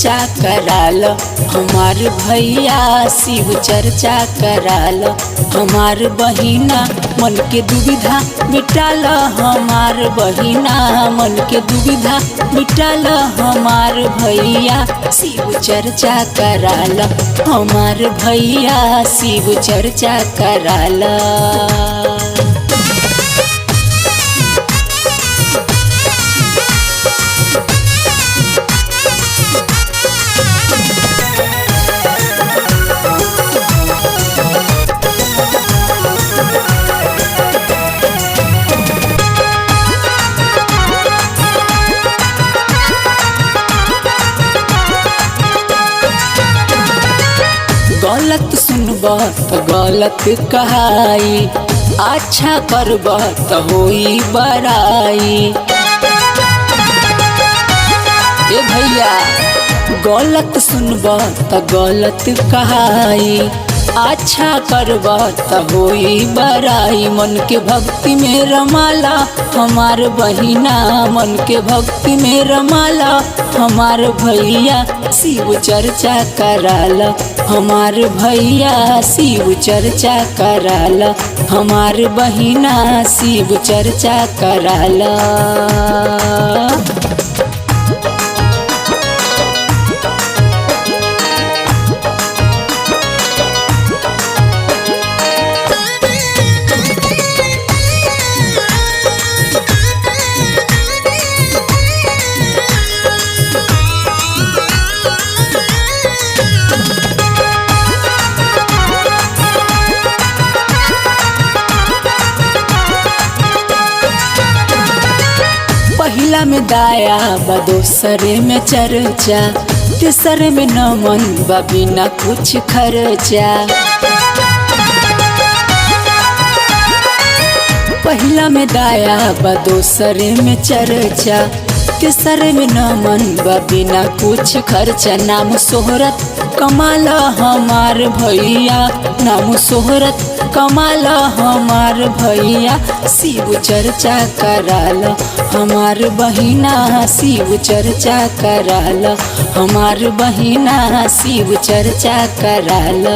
चर्चा कराल हमार भैया, शिव चर्चा कराल हमार बहिना, मन के दुविधा मिटाल हमार बहिना, मन के दुविधा मिटाल हमार भैया, शिव चर्चा कराल हमार भैया, शिव चर्चा कराल। गलत सुनब तो गलत कहाई, अच्छा करब तो होई बड़ाई। ए भैया गलत सुनब तो गलत कहाई, अच्छा करब तो होई बड़ाई। मन के भक्ति में रमाला हमार बहिना, मन के भक्ति में रमाला हमार भैया, शिव चर्चा कराल हमार भैया, शिव चर्चा कराल हमार बहिना, शिव चर्चा कराल। पहिला में दाया बा, दोसरे में चर्चा, तीसरे में नमन बा बिना कुछ खर्चा। पहिला में दाया बा, दोसरे में चर्चा, तीसरे में नमन बा बिना कुछ खर्चा। नाम शोहरत कमाल हमार भैया, नाम शोहरत कमाल हमार भैया, शिव चर्चा कराल हमार बहिना, शिव चर्चा कराल हमार बहिना, शिव चर्चा कराल।